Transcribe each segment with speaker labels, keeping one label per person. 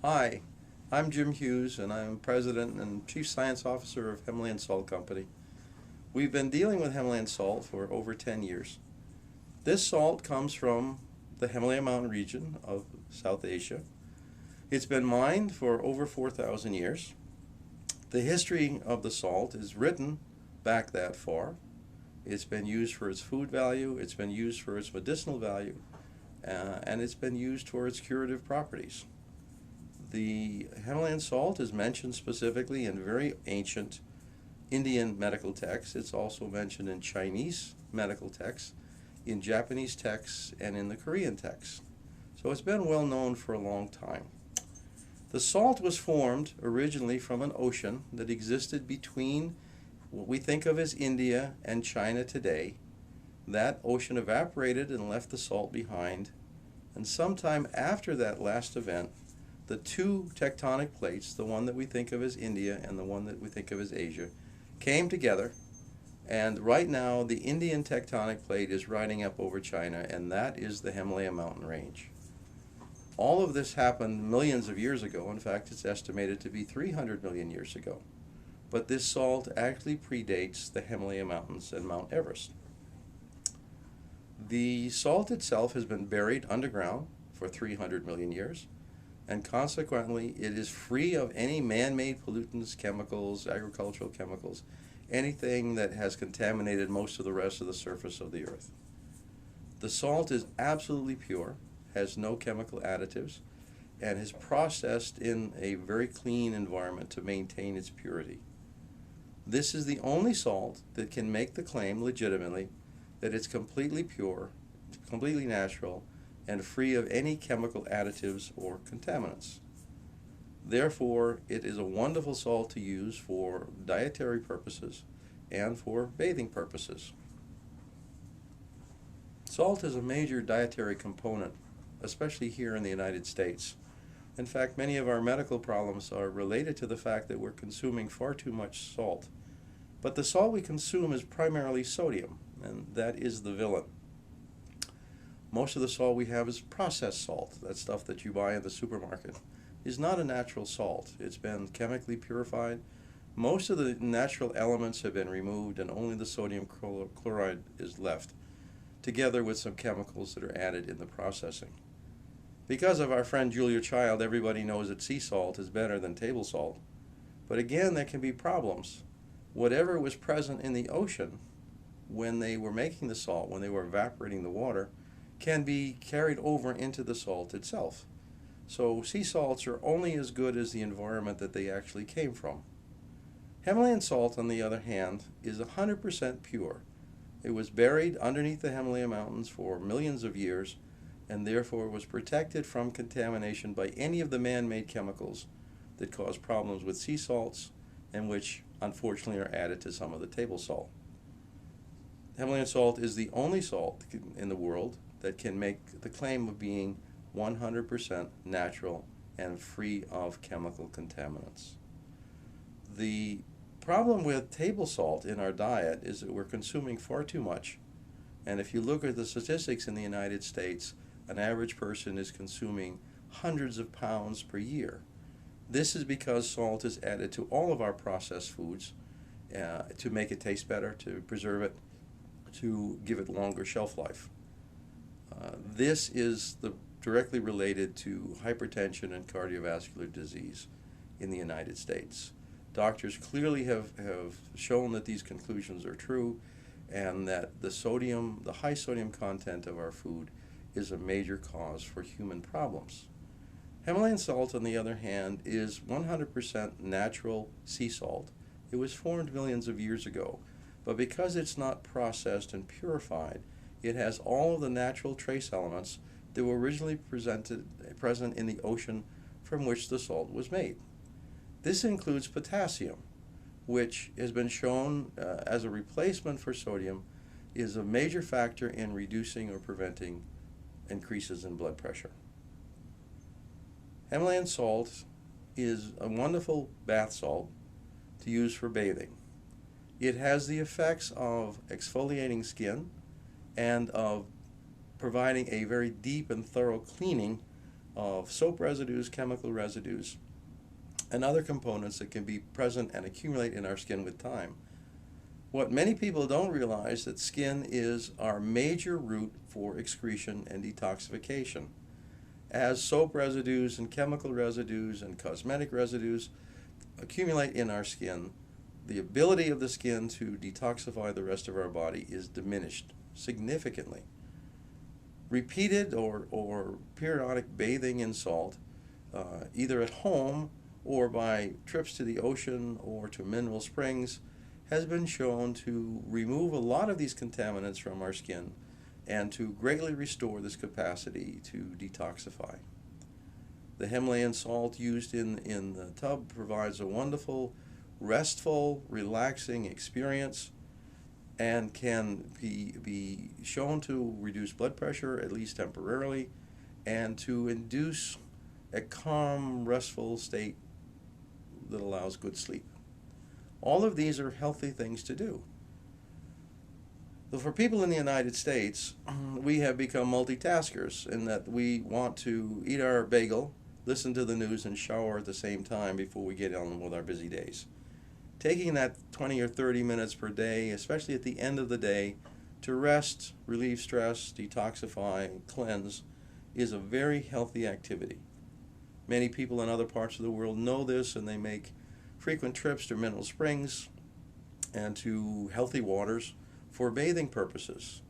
Speaker 1: Hi, I'm Jim Hughes, and I'm President and Chief Science Officer of Himalayan Salt Company. We've been dealing with Himalayan salt for over 10 years. This salt comes from the Himalayan mountain region of South Asia. It's been mined for over 4,000 years. The history of the salt is written back that far. It's been used for its food value, it's been used for its medicinal value, and it's been used for its curative properties. The Himalayan salt is mentioned specifically in very ancient Indian medical texts. It's also mentioned in Chinese medical texts, in Japanese texts, and in the Korean texts. So it's been well known for a long time. The salt was formed originally from an ocean that existed between what we think of as India and China today. That ocean evaporated and left the salt behind, and sometime after that last event, the two tectonic plates, the one that we think of as India and the one that we think of as Asia, came together, and right now the Indian tectonic plate is riding up over China, and that is the Himalayan mountain range. All of this happened millions of years ago. In fact, it's estimated to be 300 million years ago. But this salt actually predates the Himalayan mountains and Mount Everest. The salt itself has been buried underground for 300 million years, and consequently it is free of any man-made pollutants, chemicals, agricultural chemicals, anything that has contaminated most of the rest of the surface of the earth. The salt is absolutely pure, has no chemical additives, and is processed in a very clean environment to maintain its purity. This is the only salt that can make the claim legitimately that it's completely pure, completely natural, and free of any chemical additives or contaminants. Therefore, it is a wonderful salt to use for dietary purposes and for bathing purposes. Salt is a major dietary component, especially here in the United States. In fact, many of our medical problems are related to the fact that we're consuming far too much salt. But the salt we consume is primarily sodium, and that is the villain. Most of the salt we have is processed salt. That stuff that you buy in the supermarket is not a natural salt. It's been chemically purified. Most of the natural elements have been removed, and only the sodium chloride is left, together with some chemicals that are added in the processing. Because of our friend Julia Child, everybody knows that sea salt is better than table salt. But again, there can be problems. Whatever was present in the ocean when they were making the salt, when they were evaporating the water, can be carried over into the salt itself. So sea salts are only as good as the environment that they actually came from. Himalayan salt, on the other hand, is 100% pure. It was buried underneath the Himalayan mountains for millions of years, and therefore was protected from contamination by any of the man-made chemicals that cause problems with sea salts and which unfortunately are added to some of the table salt. Himalayan salt is the only salt in the world that can make the claim of being 100% natural and free of chemical contaminants. The problem with table salt in our diet is that we're consuming far too much. And if you look at the statistics in the United States, an average person is consuming hundreds of pounds per year. This is because salt is added to all of our processed foods to make it taste better, to preserve it, to give it longer shelf life. This is directly related to hypertension and cardiovascular disease in the United States. Doctors clearly have shown that these conclusions are true, and that the high sodium content of our food is a major cause for human problems. Himalayan salt, on the other hand, is 100% natural sea salt. It was formed millions of years ago, but because it's not processed and purified, it has all of the natural trace elements that were originally present in the ocean from which the salt was made. This includes potassium, which has been shown as a replacement for sodium, is a major factor in reducing or preventing increases in blood pressure. Himalayan salt is a wonderful bath salt to use for bathing. It has the effects of exfoliating skin and of providing a very deep and thorough cleaning of soap residues, chemical residues, and other components that can be present and accumulate in our skin with time. What many people don't realize that skin is our major route for excretion and detoxification. As soap residues and chemical residues and cosmetic residues accumulate in our skin, the ability of the skin to detoxify the rest of our body is diminished significantly. Repeated or periodic bathing in salt, either at home or by trips to the ocean or to mineral springs, has been shown to remove a lot of these contaminants from our skin and to greatly restore this capacity to detoxify. The Himalayan salt used in the tub provides a wonderful, restful, relaxing experience and can be shown to reduce blood pressure, at least temporarily, and to induce a calm, restful state that allows good sleep. All of these are healthy things to do. So for people in the United States, we have become multitaskers in that we want to eat our bagel, listen to the news, and shower at the same time before we get on with our busy days. Taking that 20 or 30 minutes per day, especially at the end of the day, to rest, relieve stress, detoxify, cleanse, is a very healthy activity. Many people in other parts of the world know this, and they make frequent trips to mineral springs and to healthy waters for bathing purposes.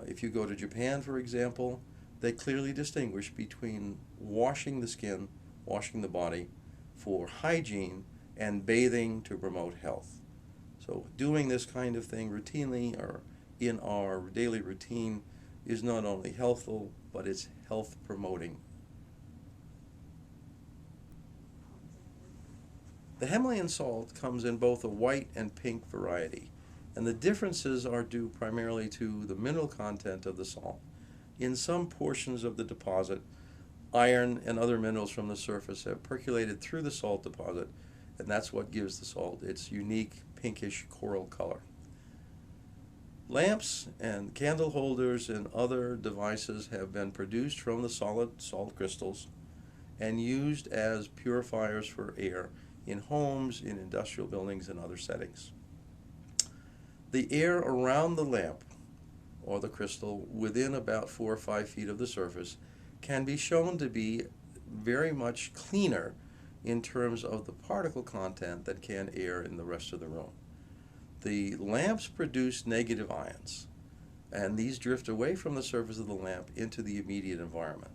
Speaker 1: If you go to Japan, for example, they clearly distinguish between washing the skin, washing the body for hygiene, and bathing to promote health. So doing this kind of thing routinely or in our daily routine is not only healthful, but it's health promoting. The Himalayan salt comes in both a white and pink variety, and the differences are due primarily to the mineral content of the salt. In some portions of the deposit, iron and other minerals from the surface have percolated through the salt deposit, and that's what gives the salt its unique pinkish coral color. Lamps and candle holders and other devices have been produced from the solid salt crystals and used as purifiers for air in homes, in industrial buildings, and other settings. The air around the lamp or the crystal within about 4 or 5 feet of the surface can be shown to be very much cleaner in terms of the particle content that can air in the rest of the room. The lamps produce negative ions, and these drift away from the surface of the lamp into the immediate environment.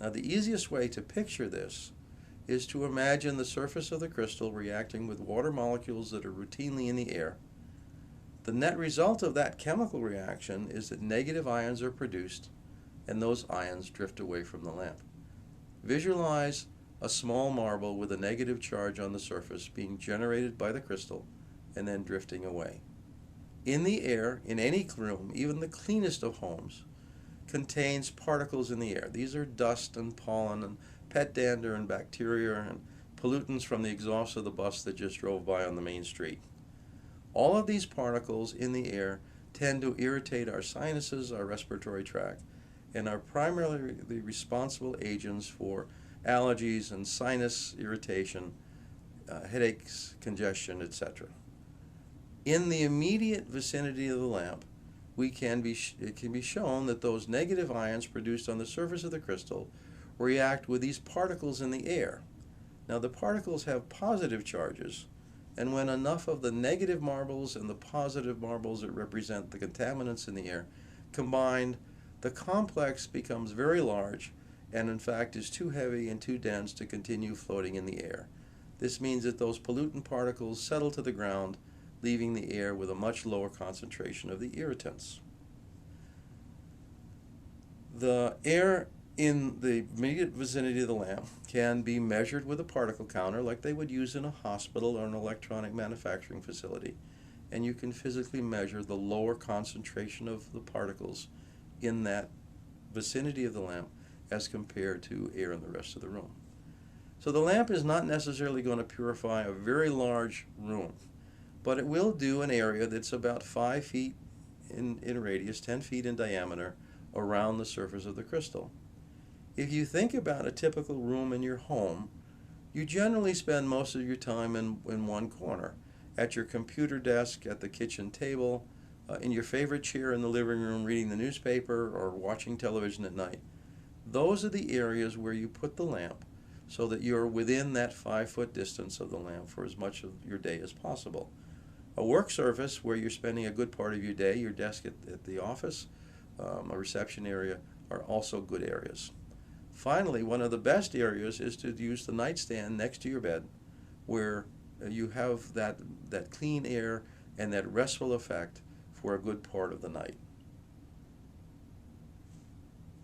Speaker 1: Now, the easiest way to picture this is to imagine the surface of the crystal reacting with water molecules that are routinely in the air. The net result of that chemical reaction is that negative ions are produced, and those ions drift away from the lamp. Visualize a small marble with a negative charge on the surface being generated by the crystal and then drifting away. In the air, in any room, even the cleanest of homes, contains particles in the air. These are dust and pollen and pet dander and bacteria and pollutants from the exhaust of the bus that just drove by on the main street. All of these particles in the air tend to irritate our sinuses, our respiratory tract, and are primarily the responsible agents for allergies and sinus irritation, headaches, congestion, etc. In the immediate vicinity of the lamp, it can be shown that those negative ions produced on the surface of the crystal react with these particles in the air. Now, the particles have positive charges, and when enough of the negative marbles and the positive marbles that represent the contaminants in the air combined, the complex becomes very large and in fact is too heavy and too dense to continue floating in the air. This means that those pollutant particles settle to the ground, leaving the air with a much lower concentration of the irritants. The air in the immediate vicinity of the lamp can be measured with a particle counter like they would use in a hospital or an electronic manufacturing facility, and you can physically measure the lower concentration of the particles in that vicinity of the lamp as compared to air in the rest of the room. So the lamp is not necessarily going to purify a very large room, but it will do an area that's about 5 feet in radius, 10 feet in diameter around the surface of the crystal. If you think about a typical room in your home, you generally spend most of your time in one corner, at your computer desk, at the kitchen table, in your favorite chair in the living room reading the newspaper or watching television at night. Those are the areas where you put the lamp so that you're within that 5 foot distance of the lamp for as much of your day as possible. A work surface where you're spending a good part of your day, your desk at the office, a reception area, are also good areas. Finally, one of the best areas is to use the nightstand next to your bed where you have that clean air and that restful effect for a good part of the night.